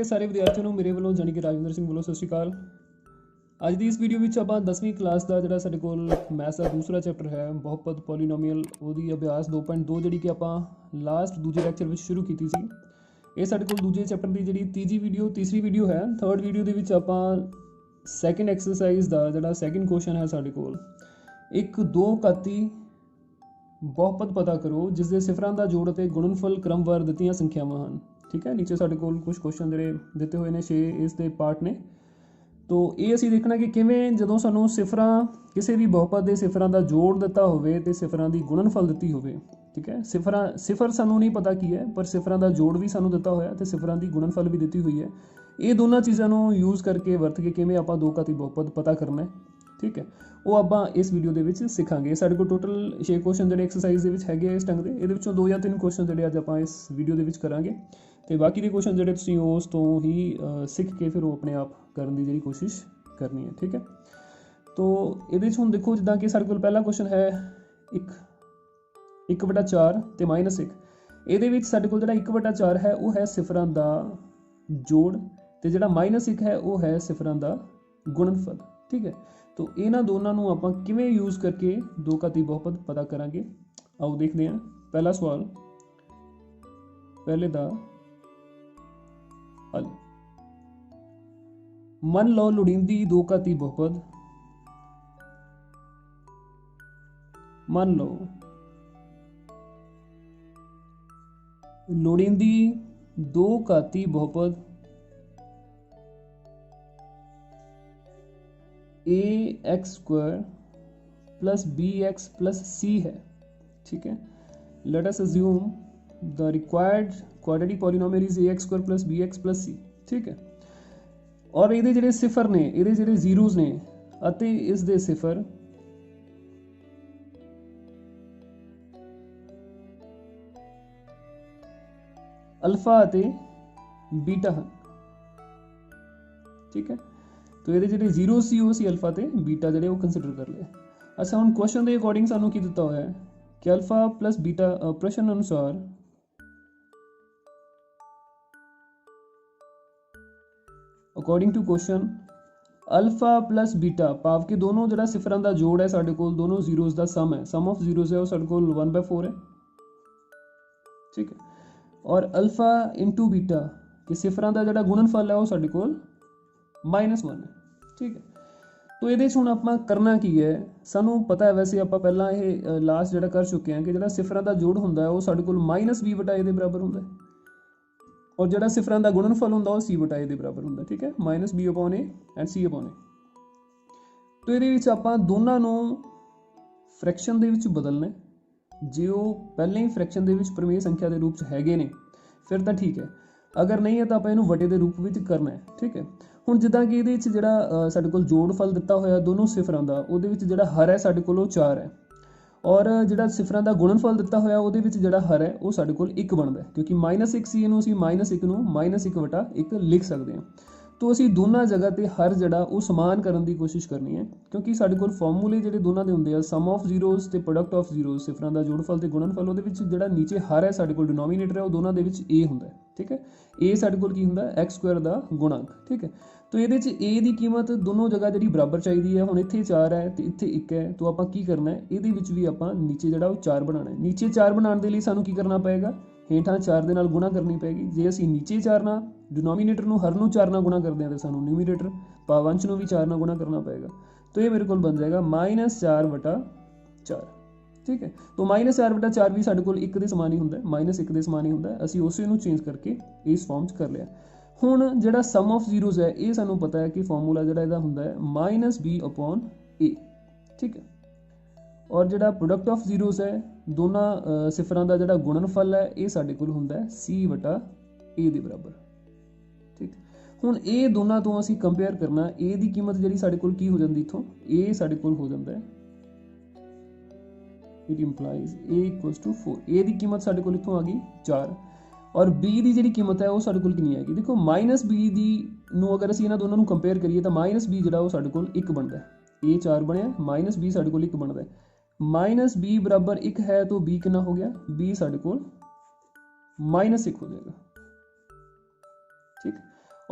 के सारे विद्यार्थियों ਨੂੰ ਮੇਰੇ ਵੱਲੋਂ ਜਾਣੀ ਕਿ ਰਾਜਵਿੰਦਰ ਸਿੰਘ ਵੱਲੋਂ ਸਤਿ ਸ਼੍ਰੀ ਅਕਾਲ। ਅੱਜ ਦੀ ਇਸ ਵੀਡੀਓ ਵਿੱਚ ਆਪਾਂ 10ਵੀਂ ਕਲਾਸ ਦਾ ਜਿਹੜਾ ਸਾਡੇ ਕੋਲ ਮੈਥਸ ਦਾ ਦੂਸਰਾ ਚੈਪਟਰ ਹੈ ਬਹੁਪਦ ਪੋਲੀਨੋਮੀਅਲ ਉਹਦੀ ਅਭਿਆਸ 2.2 ਜਿਹੜੀ ਕਿ ਆਪਾਂ ਲਾਸਟ ਦੂਜੇ ਲੈਕਚਰ ਵਿੱਚ ਸ਼ੁਰੂ ਕੀਤੀ ਸੀ। ਇਹ ਸਾਡੇ ਕੋਲ ਦੂਜੇ ਚੈਪਟਰ ਦੀ ਜਿਹੜੀ ਤੀਸਰੀ ਵੀਡੀਓ ਹੈ। ਥਰਡ ਵੀਡੀਓ ਦੇ ਵਿੱਚ ਆਪਾਂ ਸੈਕਿੰਡ ਐਕਸਰਸਾਈਜ਼ ਦਾ ਜਿਹੜਾ ਸੈਕਿੰਡ ਕੁਐਸਚਨ ਹੈ ਸਾਡੇ ਕੋਲ ਇੱਕ ਦੋ ਘਾਤੀ ਬਹੁਪਦ ਪਤਾ ਕਰੋ ਜਿਸ ਦੇ ਸਿਫਰਾਂ ਦਾ ਜੋੜ ਅਤੇ ਗੁਣਨਫਲ ਕ੍ਰਮਵਾਰ ਦਿੱਤੀਆਂ ਸੰਖਿਆਵਾਂ ਹਨ। ठीक है, नीचे साढ़े कोल कुछ क्वेश्चन जोड़े दिते हुए ने 6 इसके पार्ट ने। तो ये असी देखना कि किवें जदों सानू सिफरां किसी भी बहुपद के सिफरां का जोड़ दिता होवे ते सिफरां की गुणनफल दिती होवे। ठीक है, सिफर सानू नहीं पता की है पर सिफरां का जोड़ भी सानू दिता होया ते सिफरां की गुणनफल भी दिती हुई है। ये दोनों चीज़ों को यूज़ करके वरत के किवें आपां दो घाती बहुपद पता करना है। ठीक है, वो आप इस वीडियो के सीखांगे। साढ़े को टोटल 6 क्वेश्चन जो एक्सरसाइज है इस ढंग के ये 2 या 3 क्वेश्चन जो अज आप इस वीडियो के करांगे तो बाकी के क्वेश्चन जोड़े तुसीं उस तो ही सीख के फिर वो अपने आप करने की कोशिश करनी है। ठीक है, तो ये हुण देखो जिद्दां कि साढ़े कोल पहला क्वेश्चन है 1/4 ते -1। ये साढ़े कोल जिहड़ा 1/4 है वो है सिफरां दा जोड़ ते जिहड़ा -1 है वो है सिफरां दा गुणनफल। ठीक है, तो इन्हां दोनों नूं आपां किवें यूज़ करके दो घाती बहुपद पता करांगे। आओ देखते हैं। पहला सवाल पहले दा हल। मन लो लोड़ींदी दो घाती बहुपद मन लो लोड़ींदी दो घाती बहुपद ax² plus bx plus c है। ठीक है, let us assume the required quadratic polynomial is ax² plus bx plus c। ठीक है, और ये ਜਿਹੜੇ ਸਿਫਰ ਨੇ ਇਹਦੇ ਜਿਹੜੇ ਜ਼ੀਰੋਜ਼ ਨੇ ਅਤੇ ਇਸ ਦੇ ਸਿਫਰ अल्फा ਅਤੇ बीटा ਹਨ। ठीक है, तो ये ਜਿਹੜੇ ਜ਼ੀਰੋ ਸੀ ਉਹ ਸੀ अल्फा ਤੇ बीटा ਜਿਹੜੇ ਉਹ ਕੰਸੀਡਰ कर ਲਿਆ। अच्छा, ਹੁਣ क्वेश्चन ਦੇ अकॉर्डिंग ਸਾਨੂੰ ਕੀ ਦਿੱਤਾ ਹੋਇਆ ਹੈ कि अल्फा प्लस बीटा प्रश्न अनुसार according to question alpha plus beta भाव के दोनों जो सिफरां का जोड़ है साढ़े कोल दोनों जीरोज़ का सम है। सम ऑफ जीरोज़ है वो साढ़े कोल 1/4 है। ठीक है, और अल्फा इंटू बीटा के सिफरां का जो गुणनफल है वो साढ़े कोल -1 है। ठीक है, तो ये हुण आपां करना की है सानू पता है वैसे आप पहला ये लास्ट जो कर चुके हैं कि जो सिफरां का जोड़ होंदा है वो साढ़े कोल -b/a के बराबर होंदा है और जो सिफरां का गुणनफल होंदा वो c/a के बराबर होंदा। ठीक है, -b/a एंड c/a। तो ये आपां दोनों नूं फ्रैक्शन दे विच बदलना है। जे वो पहले ही फ्रैक्शन दे विच प्रमेय संख्या के रूप हैगे ने फिर तो ठीक है, अगर नहीं है तो आप इहनूं वटे के रूप में करना है। ठीक है, हुण जिद्दां कि इहदे विच जिहड़ा साडे कोल जोड़फल दिता होया दोनों सिफरां दा उहदे विच जिहड़ा हर है साडे कोल 4 है और जिहड़ा सिफरां दा गुणनफल दिता होया उहदे विच जिहड़ा हर है वो साडे कोल 1 बनदा है क्योंकि -1 सी इहनूं असीं -1 नूं -1/1 लिख सकते हैं। तो असीं दोनों जगह ते हर जिहड़ा वो समान करने की कोशिश करनी है क्योंकि साडे कोल फॉर्मूले जिहड़े दोनों दे हुंदे आ सम ऑफ जीरोज़ ते प्रोडक्ट ऑफ जीरोज़ सिफरां दा जोड़फल ते गुणनफल उहदे विच जिहड़ा नीचे हर है साडे कोल डिनोमीनेटर है वो दोनों दे विच a हुंदा है। ठीक है, a साडे कोल की हुंदा x² दा गुणांक। ठीक है, तो ये a की कीमत दोनों जगह जी बराबर चाहिए है। हुण इत्थे 4 है तो इत्थे 1 है, तो आपां की करना है ये भी आपां नीचे जिहड़ा वो 4 बनाना है। नीचे 4 बनाने के लिए सानूं की करना पएगा हेठां 4 दे नाल गुणा करनी पेगी। जे असीं नीचे 4 नाल डिनोमीनेटर नूं हर नूं 4 नाल गुणा करते हैं तो सानूं न्यूमीनेटर अंश नूं भी 4 नाल गुणा करना पएगा। तो ये मेरे को बन जाएगा -4/4। ठीक है, तो -4/4 भी साडे कोल 1 दे समान ही हुंदा है, -1 दे समान ही हुंदा है। असीं उसे नूं चेंज करके इस फॉर्म च कर लिया। हुण जिहड़ा सम ऑफ जीरोज़ है ये सानूं पता है कि फॉर्मूला जिहड़ा इहदा हुंदा है -b/a। ठीक है, और जिहड़ा प्रोडक्ट ऑफ जीरोज़ है दोनों सिफरां दा जिहड़ा गुणनफल है ये साडे कोल हुंदा है c/a दे बराबर। ठीक, हुण ये दोनों तो असीं कंपेयर करना a दी कीमत जिहड़ी साडे कोल की हो जांदी इत्थों a साडे कोल हो जांदा है इट इंप्लाइज a = 4। a दी कीमत साडे कोल इत्थों आ गई 4 और b की जी कीमत है वो साडे कोल कितनी आएगी। देखो -b दी नूं अगर असीं इन्हां दोनों नूं कंपेयर करिए तो -b जिहड़ा वो साडे कोल 1 बनदा है। a 4 बनिया -b साडे कोल 1 बनदा है। -b बराबर 1 है तो b कितना हो गया b साडे कोल -1 हो जाएगा। ठीक,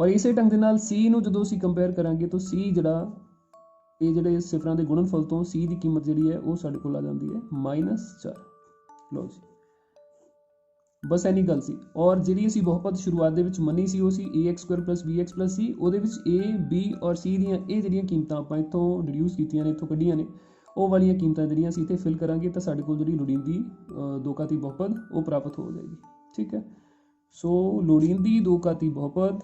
और इसे ढंग ਦੇ ਨਾਲ c ਨੂੰ ਜਦੋਂ ਅਸੀਂ ਕੰਪੇਅਰ ਕਰਾਂਗੇ ਤਾਂ c ਜਿਹੜਾ ਇਹ ਜਿਹੜੇ ਸਿਫਰਾਂ ਦੇ ਗੁਣਨਫਲ ਤੋਂ c ਦੀ ਕੀਮਤ ਜਿਹੜੀ ਹੈ ਉਹ ਸਾਡੇ ਕੋਲ ਆ ਜਾਂਦੀ ਹੈ -4। ਲਓ ਜੀ बस इन्नी गल सी। और जी असी बहुपद शुरुआत के मनी सी वो सी ax² + bx + c वो a b और c दियाँ ये जड़ियाँ कीमत आप इतों डिड्यूस कीतियां ने इतों कढ़िया ने वो वाली कीमत जड़ियाँ असीं इत्थे फिल करांगे तो साडे कोल जिहड़ी लोड़ींदी दो घाती बहुपद वो प्राप्त हो जाएगी। ठीक है, सो लोड़ींदी दो घाती बहुपद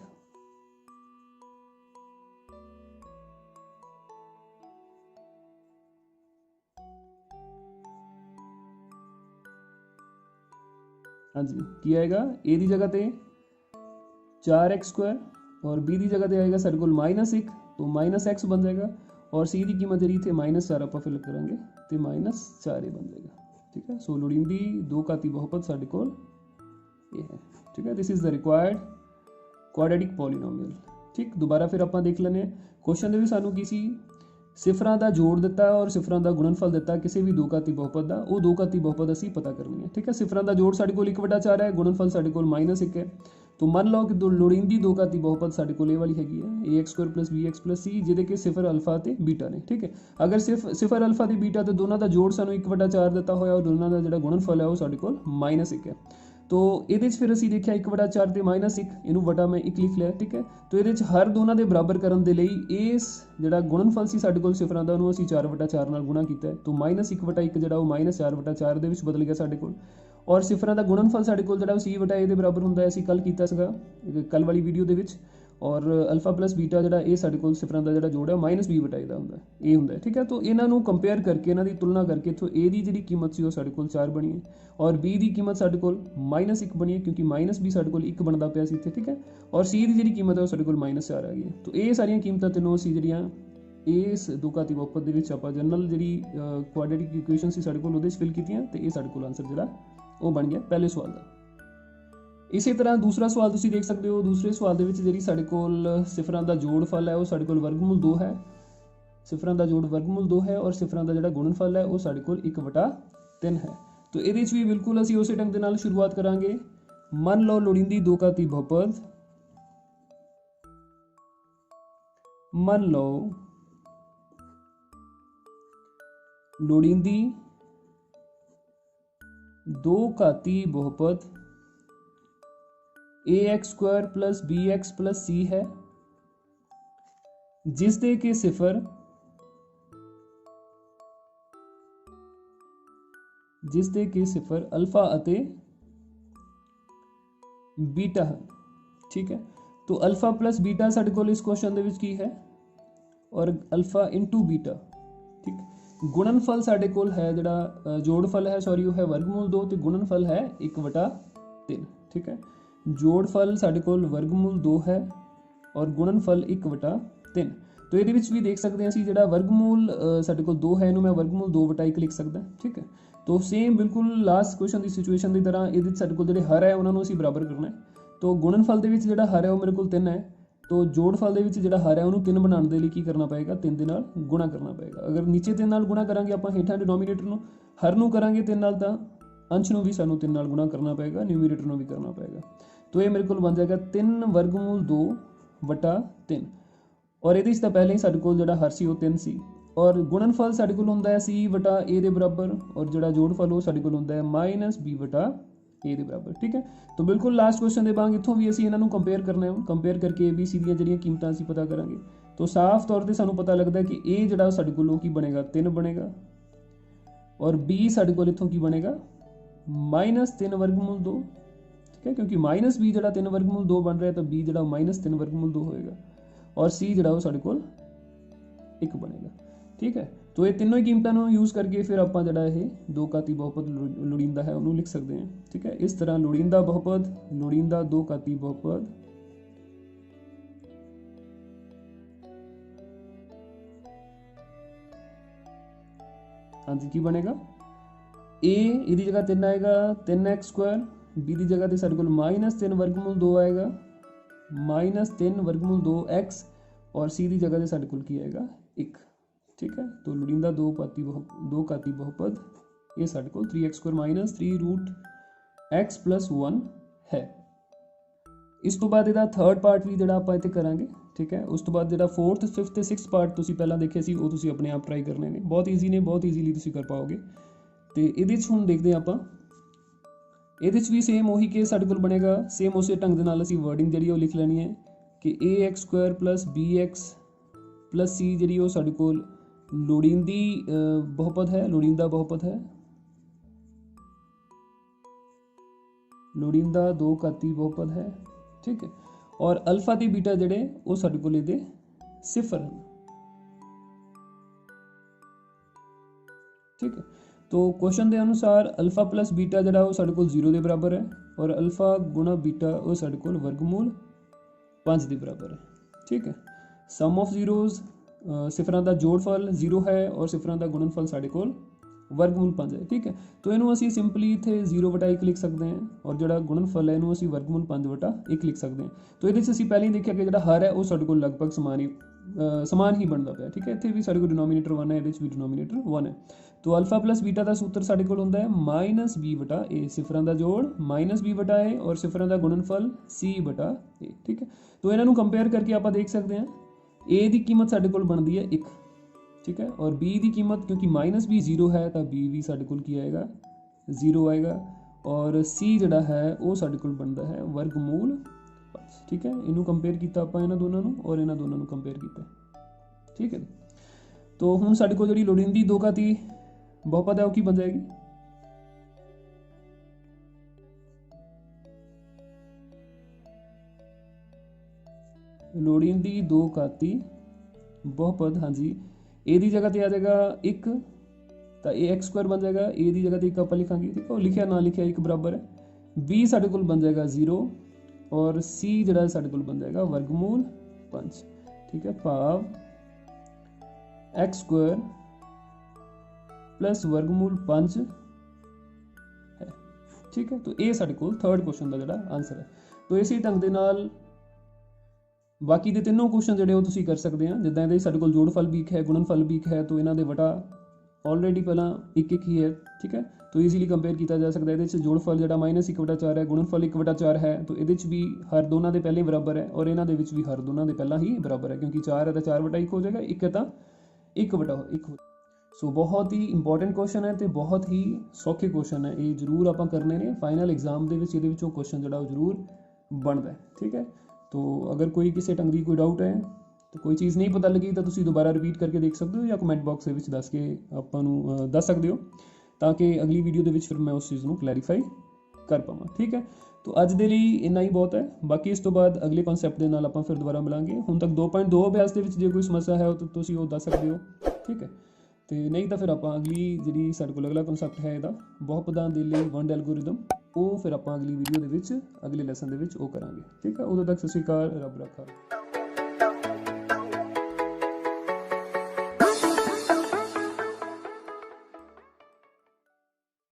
हाँ जी की आएगा ए की जगह पे 4x² और b की जगह पे आएगा साढ़े कोल -1 तो -x बन जाएगा और c की कीमत जी इतने -4 आप फिल करांगे तो -4 बन जाएगा। ठीक है, सो लोड़ींदी दो घाती बहुपद साढ़े कोल ये है। ठीक है, this is the required quadratic polynomial. ठीक, दोबारा फिर आप देख लें क्वेश्चन भी सानू की सी सिफर का जोड़ दिता और सिफर का गुणनफल दिता किसी भी दो घाती बहुपद का वो दो घाती बहुपद असी पता करनी है। ठीक है, सिफर का जोड़ साढ़े कोल 1/4 है, गुणनफल साढ़े कोल -1 है। तो मान लो कि लोड़ींदी दो घाती बहुपद साढ़े कोल ये वाली हैगी है ax² + bx + c जिहदे कि सिफर अल्फा ते बीटा ने। ठीक है, अगर सिफर अल्फा ते बीटा तो दोनों का जोड़ सानू 1/4 दिता होया और दोनों का जिहड़ा गुणनफल है वो साढ़े कोल -1 है। तो ये फिर असी देखा 1/4 ते -1 इनू वटा मैं 1 लिख लिया। ठीक है, तो ये हर दोनों के बराबर करने के लिए इस जिहड़ा गुणनफल सी साडे कोल सिफरां दा उहनूं असी 4/4 नाल गुणा किया है। तो -1/1 जिहड़ा वो -4/4 दे विच बदल गया साडे कोल और सिफरां दा गुणनफल साडे कोल जिहड़ा c/a दे बराबर हुंदा है। असी कल कीता सीगा कल वाली वीडियो दे विच और अल्फा प्लस बीटा जिहड़ा ये साडे कोल सिफरां दा जिहड़ा जोड़ है -b/a दा हुंदा है ये हुंदा है। ठीक है, तो इन्हां नूं कंपेयर करके इन्हां दी तुलना करके इत्थों a दी जिहड़ी कीमत सी वो साडे कोल 4 बनी है और b दी कीमत साडे कोल -1 बनी है क्योंकि -b साडे कोल 1 बनदा पिया सी इत्थे। ठीक है, और c दी जिहड़ी कीमत है वो साडे कोल -4 आ गई है। तो ये सारियां कीमतां तीनों असी जिहड़ियां इस दो घाती बहुपद दे विच आपां जनरल जिहड़ी क्वाड्रेटिक इक्वेशन सी साडे कोल उहदे च फिल कीतियां ते ये साडे कोल आंसर जिहड़ा वो बन गया पहले सवाल का। इसी तरह दूसरा सवाल तुसीं देख सकते हो। दूसरे सवाल दे विच जिहड़ी साडे कोल सिफरां दा जोड़फल है वो साडे कोल वर्गमूल 2 है। सिफरां दा जोड़ वर्गमूल 2 है और सिफरां दा जिहड़ा गुणनफल है वो साडे कोल 1/3 है। तो इहदे विच भी बिल्कुल असीं उसे ढंग दे नाल शुरुआत करांगे। मान लो लोड़ींदी दो घाती बहुपद मान लो लोड़ींदी दो घाती बहुपद ax² + bx + c है जिस दे के सिफर अल्फा अते बीटा है। ठीक है, तो अल्फा प्लस बीटा साडे कोल इस क्वेश्चन दे विच की है और अल्फा इंटू बीटा। ठीक, गुणनफल साडे कोल है जिहड़ा जोड़फल है सॉरी वो है वर्गमूल 2 तो गुणनफल है 1/3। ठीक है, जोड़फल साडे कोल वर्गमूल 2 है और गुणनफल 1/3। तो ये भी देख सकते हैं असीं जिहड़ा वर्गमूल साडे कोल 2 है इनू मैं वर्गमूल 2/1 लिख सकदा। ठीक है, तो सेम बिल्कुल लास्ट क्वेश्चन की सिचुएशन की तरह ये साडे कोल जिहड़े हर है उन्होंने असीं बराबर करना है। तो गुणनफल दे विच जिहड़ा हर है वो मेरे कोल 3 है तो जोड़फल दे विच जिहड़ा हर है उन्होंने 3 बनाने के लिए की करना पएगा 3 दे नाल गुणा करना पएगा। अगर नीचे 3 नाल गुणा करांगे आपां हेठां डिनोमीनेटर नूं हर नूं करांगे 3 नाल तां अंश नूं भी सानूं 3 नाल गुणा करना पएगा न्यूमीरेटर नूं भी करना पएगा। तो ये मेरे को बन जाएगा 3 वर्गमूल 2/3 और ये पहले ही साडे कोल जिहड़ा हर सी वो 3 सी और गुणनफल साडे कोल हुंदा है c/a दे बराबर और जिहड़ा जोड़फल वो साडे कोल हुंदा है -b/a दे बराबर। ठीक है, तो बिल्कुल लास्ट क्वेश्चन दे बांग इत्थों भी असीं इन्हां नूं कंपेयर करना है। कंपेयर करके a b c दीयां जिहड़ियां कीमतां असीं पता करांगे तो साफ तौर पर सानूं पता लगता है कि a जिहड़ा साडे कोल वो की बनेगा 3 बनेगा और b साडे कोल इत्थों की बनेगा -3 वर्गमूल 2। ठीक है, क्योंकि -b जिहड़ा 3 वर्गमूल 2 बन रहा है तो b जिहड़ा -3 वर्गमूल 2 होएगा और c जिहड़ा वो साडे कोल 1 बनेगा। ठीक है, तो ये तीनों ही कीमतों यूज़ करके फिर आप जिहड़ा ये दो घाती बहुपद लोड़ींदा है उन्होंने लिख सकते हैं। ठीक है, इस तरह लोड़ींदा बहुपद लोड़ींदा दो घाती बहुपद हाँ जी की बनेगा a इहदी जगह 3 आएगा 3x², b की जगह ते साडे कोल -3 वर्गमूल 2 आएगा -3 वर्गमूल 2x और c की जगह ते साडे कोल की आएगा 1। ठीक है, तो लोड़ींदा दो घाती बहुपद ये साडे कोल 3x² -3√x + 1 है। ਇਸ ਤੋਂ ਬਾਅਦ ਇਹਦਾ ਥਰਡ ਪਾਰਟ ਵੀ ਜਿਹੜਾ ਆਪਾਂ ਇੱਥੇ ਕਰਾਂਗੇ, ਠੀਕ ਹੈ। ਉਸ ਤੋਂ ਬਾਅਦ ਜਿਹੜਾ 4th 5th ਤੇ 6th ਪਾਰਟ ਤੁਸੀਂ ਪਹਿਲਾਂ ਦੇਖਿਆ ਸੀ, ਉਹ ਤੁਸੀਂ ਆਪਣੇ ਆਪ ਟਰਾਈ ਕਰਨੇ ਨੇ, ਬਹੁਤ ਈਜ਼ੀ ਨੇ, ਬਹੁਤ ਈਜ਼ੀਲੀ ਤੁਸੀਂ ਕਰ ਪਾਓਗੇ। ਤੇ ਇਹਦੇ 'ਚ ਹੁਣ ਦੇਖਦੇ ਹਾਂ ਆਪਾਂ, ਇਹਦੇ 'ਚ ਵੀ ਸੇਮ ਉਹੀ ਕੇਸ ਸਾਡੇ ਕੋਲ ਬਣੇਗਾ, ਸੇਮ ਉਸੇ ਢੰਗ ਦੇ ਨਾਲ ਅਸੀਂ ਵਰਡਿੰਗ ਜਿਹੜੀ ਉਹ ਲਿਖ ਲੈਣੀ ਹੈ ਕਿ ax² + bx + c ਜਿਹੜੀ ਉਹ ਸਾਡੇ ਕੋਲ ਲੋੜੀਂਦੀ ਬਹੁਪਦ ਹੈ, ਲੋੜੀਂਦਾ ਬਹੁਪਦ ਹੈ, ਲੋੜੀਂਦਾ ਦੋ ਘਾਤੀ ਬਹੁਪਦ ਹੈ, ठीक है। और अल्फा ते बीटा जड़े वो साडे कोल इहदे सिफर हैं, ठीक है। तो क्वेश्चन के अनुसार अल्फा प्लस बीटा जड़ा वो साडे कोल 0 के बराबर है और अल्फा गुणा बीटा वो साडे कोल वर्गमूल 5 के बराबर है, ठीक है। सम ऑफ जीरोज सिफरां दा जोड़फल 0 है और सिफरां दा गुणनफल साडे कोल वर्गमूल 5 है, ठीक है। तो इनू असी सिंपली इत्थे 0/1 लिख सकते हैं और जो गुणनफल है इनू असी वर्गमूल 5/1 लिख सकते हैं। तो ये असी पहले ही देखा कि जो हर है वो साडे कोल लगभग समान ही बनता पाया, ठीक है। इत्थे भी साडे कोल डिनोमीनेटर 1 है, ये भी डिनोमीनेटर 1 है। तो अल्फा प्लस बीटा का सूत्र साडे कोल हुंदा है -b/a, सिफरां दा जोड़ -b/a और सिफरां दा गुणनफल c/a, ठीक है। तो इन्हां नू कंपेयर करके आप देख सकते हैं a की कीमत साडे कोल बनती है 1, ठीक है, और b की कीमत क्योंकि -b 0 है तो b भी साडे कोल की आएगा 0 आएगा और c जड़ा है वो साडे कोल बनता है वर्गमूल 5, ठीक है। इनू कंपेयर किया आपां इन्हां दोनों नू और इन्हां दोनों नू कंपेयर किया, ठीक है। तो हुण साडे कोल जिहड़ी लोड़ींदी दो घाती बहुपद है वो की बन जाएगी, लोड़ींदी दो घाती बहुपद, हाँ जी, ए की जगह पर आ जाएगा 1 तो ax² बन जाएगा, ए की जगह पर 1 आप लिखांगे, ठीक है। और लिखा ना लिखा 1 बराबर है, b साडे कोल बन जाएगा 0 और c जड़ा साडे कोल बन जाएगा वर्गमूल 5, ठीक है। भाव x² प्लस वर्गमूल 5 है, ठीक है। तो ये साडे कोल थर्ड क्वेश्चन का जड़ा आंसर है। तो इसी ढंग दे नाल बाकी के तीनों क्वेश्चन जोड़े वो तुसीं कर सकते हैं, जिद्दां इहदे साडे कोल जोड़फल भी एक है, गुणनफल भी एक है, तो इन्हां दे वटा ऑलरेडी पहला 1-1 ही है, ठीक है। तो ईजीली कंपेयर किया जा सकता है। ये जोड़फल जो -1/4 है, गुणनफल 1/4 है, तो ये भी हर दोनों के पहले बराबर है और इन्हों के भी हर दोनों के पहला ही बराबर है, क्योंकि 4 है तो 4/1 हो जाएगा, 1 है तो 1/1 हो। सो बहुत ही इंपॉर्टेंट क्वेश्चन है तो बहुत ही सौखे क्वेश्चन है, ये जरूर आप करने ने फाइनल एग्जाम के क्वेश्चन जो जरूर बनता है, ठीक है। तो अगर कोई किसी ढंग की कोई डाउट है, तो कोई चीज़ नहीं पता लगी तो तुसीं दोबारा रिपीट करके देख सकते हो या कमेंट बॉक्स के दस के आपां नूं दस सकते हो, ताकि अगली वीडियो के फिर मैं उस चीज़ को क्लैरीफाई कर पावां, ठीक है। तो अज दे लई इन्ना ही बहुत है, बाकी इस तो बाद अगले कॉन्सैप्ट के नाल आपां फिर दोबारा मिलांगे। हुण तक 2.2 अभ्यास के जो कोई समस्या है तो तुसीं वो दस सकते हो, ठीक है। तो नहीं तो फिर आप अगली जी साडे कोल अगला कॉन्सैप्ट है इहदा बहुपदां दे लई वंड एल्गोरिदम, वो फिर आप अगली वीडियो के अगले लैसन के करांगे, ठीक है। उदों तक सत श्री अकाल, रब रखा।